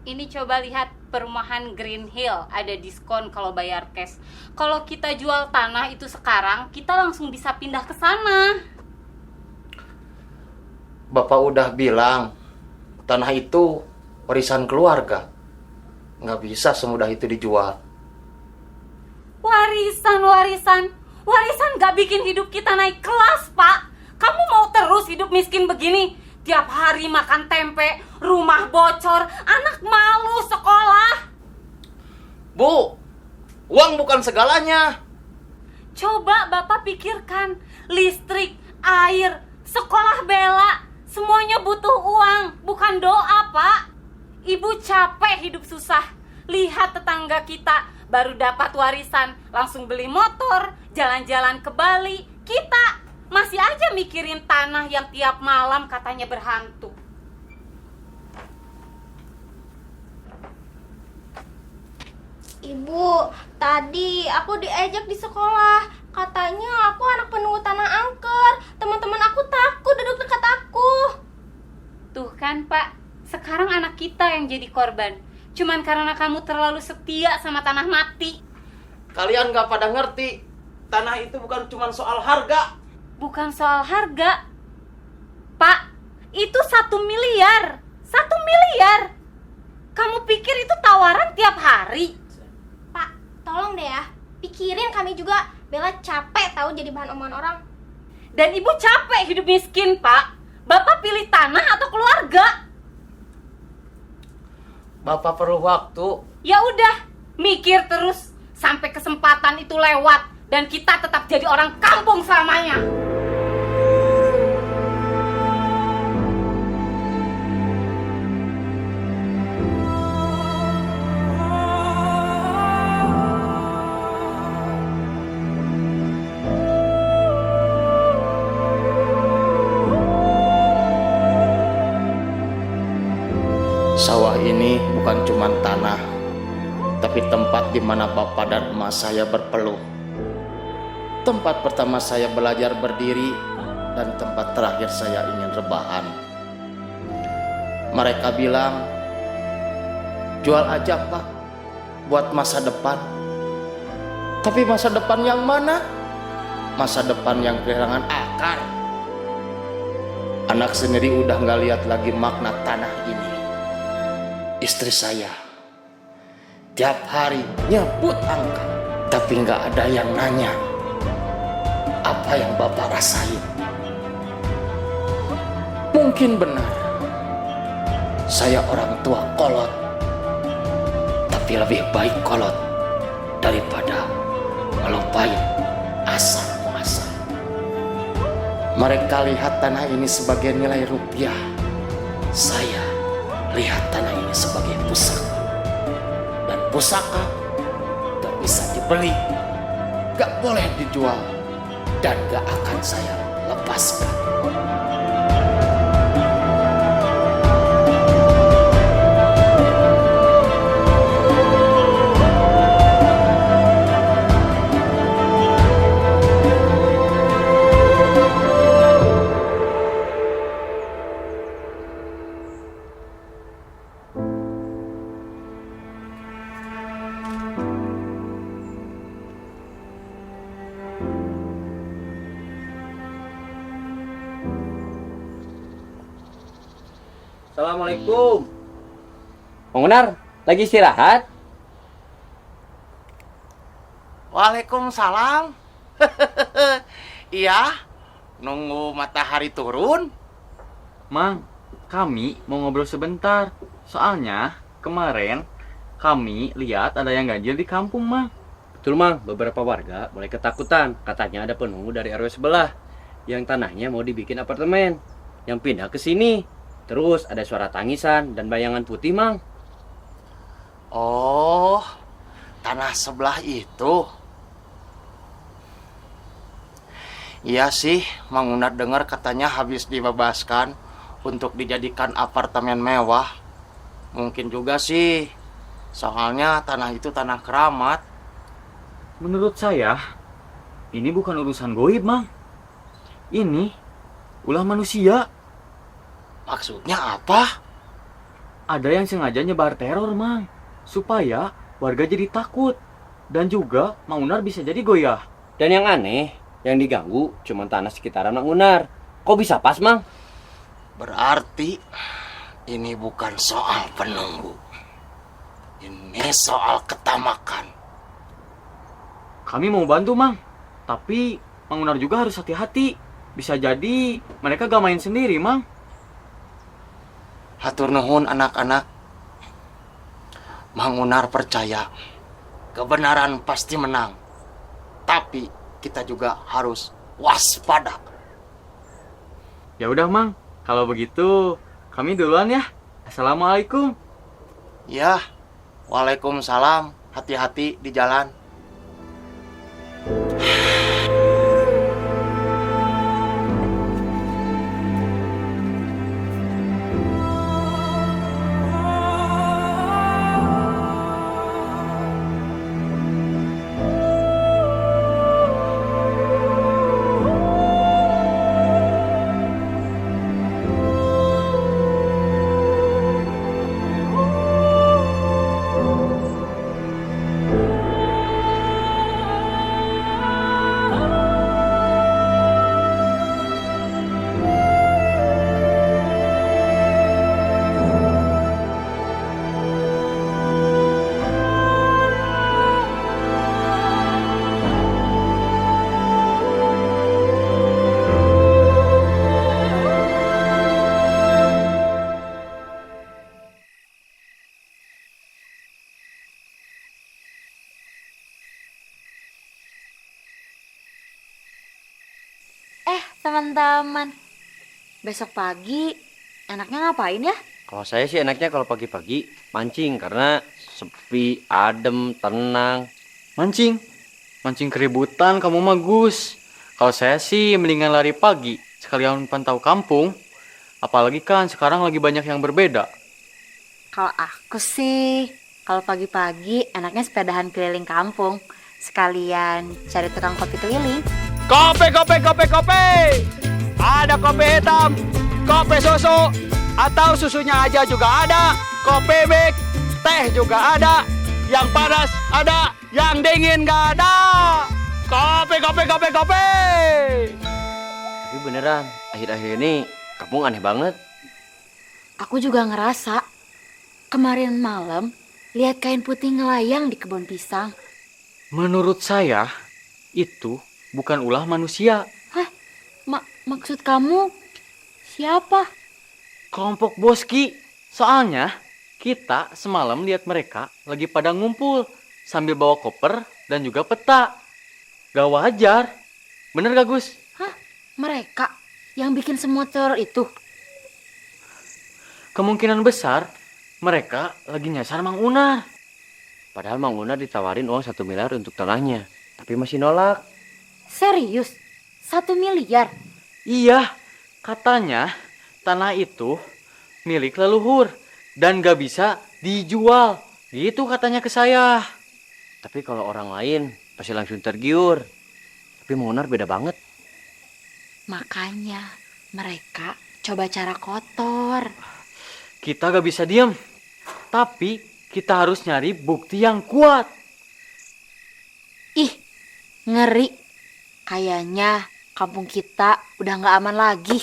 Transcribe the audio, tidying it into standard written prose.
Ini coba lihat perumahan Green Hill, ada diskon kalau bayar cash. Kalau kita jual tanah itu sekarang, kita langsung bisa pindah ke sana. Bapak udah bilang, tanah itu warisan keluarga. Nggak bisa semudah itu dijual. Warisan gak bikin hidup kita naik kelas, Pak. Kamu mau terus hidup miskin begini? Tiap hari makan tempe, rumah bocor, anak malu sekolah. Bu, uang bukan segalanya. Coba Bapak pikirkan, listrik, air, sekolah bela, semuanya butuh uang, bukan doa, Pak. Ibu capek hidup susah. Lihat tetangga kita, baru dapat warisan, langsung beli motor, jalan-jalan ke Bali. Kita masih aja mikirin tanah yang tiap malam katanya berhantu. Ibu, tadi aku diejek di sekolah. Katanya aku anak penunggu tanah angker. Teman-teman aku takut duduk dekat aku. Tuh kan, Pak, sekarang anak kita yang jadi korban. Cuman karena kamu terlalu setia sama tanah mati. Kalian nggak pada ngerti, tanah itu bukan cuma soal harga. Bukan soal harga, Pak. Itu 1 miliar. 1 miliar. Kamu pikir itu tawaran tiap hari? Pak, tolong deh ya. Pikirin kami juga. Bella capek tahu jadi bahan omongan orang. Dan ibu capek hidup miskin, Pak. Bapak pilih tanah atau keluarga? Bapak perlu waktu. Ya udah, mikir terus sampai kesempatan itu lewat dan kita tetap jadi orang kampung selamanya. Sawah ini bukan cuma tanah, tapi tempat di mana bapak dan emak saya berpeluh. Tempat pertama saya belajar berdiri dan tempat terakhir saya ingin rebahan. Mereka bilang, jual aja Pak, buat masa depan. Tapi masa depan yang mana? Masa depan yang kehilangan akar. Anak sendiri udah gak lihat lagi makna tanah ini. Istri saya tiap hari nyebut angka, tapi nggak ada yang nanya apa yang bapak rasain. Mungkin benar saya orang tua kolot, tapi lebih baik kolot daripada ngelupain asal muasal. Mereka lihat tanah ini sebagai nilai rupiah. Saya lihat tanah ini sebagai pusaka. Dan pusaka gak bisa dibeli, gak boleh dijual, dan gak akan saya lepaskan. Assalamualaikum. Mengunar, lagi istirahat? Waalaikumsalam. Iya, nunggu matahari turun. Mang, kami mau ngobrol sebentar. Soalnya kemarin kami lihat ada yang ganjil di kampung, Mang. Betul, Mang. Beberapa warga mulai ketakutan. Katanya ada penunggu dari RW sebelah yang tanahnya mau dibikin apartemen, yang pindah ke sini. Terus ada suara tangisan dan bayangan putih, Mang. Oh, tanah sebelah itu. Iya sih, Mang Unar dengar katanya habis dibebaskan untuk dijadikan apartemen mewah. Mungkin juga sih, soalnya tanah itu tanah keramat. Menurut saya, ini bukan urusan goib, Mang. Ini ulah manusia. Maksudnya apa? ada yang sengaja nyebar teror, Mang. Supaya warga jadi takut. Dan juga Mang Unar bisa jadi goyah. Dan yang aneh, yang diganggu cuma tanah sekitaran Mang Unar. Kok bisa pas, Mang? Berarti ini bukan soal penunggu. Ini soal ketamakan. Kami mau bantu, Mang. Tapi Mang Unar juga harus hati-hati. Bisa jadi mereka gak main sendiri, Mang. Hatur nuhun anak-anak. Mang Unar percaya kebenaran pasti menang. Tapi kita juga harus waspada. Ya udah, Mang. Kalau begitu, kami duluan ya. Assalamualaikum. Ya, waalaikumsalam. Hati-hati di jalan. Teman-teman, besok pagi enaknya ngapain ya? Kalau saya sih enaknya kalau pagi-pagi mancing karena sepi, adem, tenang. Mancing. Mancing keributan kamu mah, Gus. Kalau saya sih mendingan lari pagi. Sekalian pantau kampung. Apalagi kan sekarang lagi banyak yang berbeda. Kalau aku sih, kalau pagi-pagi enaknya sepedahan keliling kampung. Sekalian cari tukang kopi keliling. Kopi. Ada kopi hitam, kopi susu, atau susunya aja juga ada. Kopi mix, teh juga ada. Yang panas ada, yang dingin gak ada. Kopi. Tapi beneran, akhir-akhir ini kampung aneh banget. Aku juga ngerasa kemarin malam lihat kain putih ngelayang di kebun pisang. Menurut saya, itu bukan ulah manusia. Hah? Maksud kamu siapa? Kelompok Boski. Soalnya kita semalam lihat mereka lagi pada ngumpul sambil bawa koper dan juga peta. Gak wajar. Bener gak, Gus? Hah? Mereka yang bikin semua teror itu? Kemungkinan besar mereka lagi nyasar Mang Unar. Padahal Mang Unar ditawarin uang 1 miliar untuk tanahnya, tapi masih nolak. Serius? 1 miliar? Iya, katanya tanah itu milik leluhur dan gak bisa dijual. Gitu katanya ke saya. Tapi kalau orang lain pasti langsung tergiur. Tapi Mang Unar beda banget. Makanya mereka coba cara kotor. Kita gak bisa diam. Tapi kita harus nyari bukti yang kuat. Ih, ngeri. Kayaknya kampung kita udah gak aman lagi.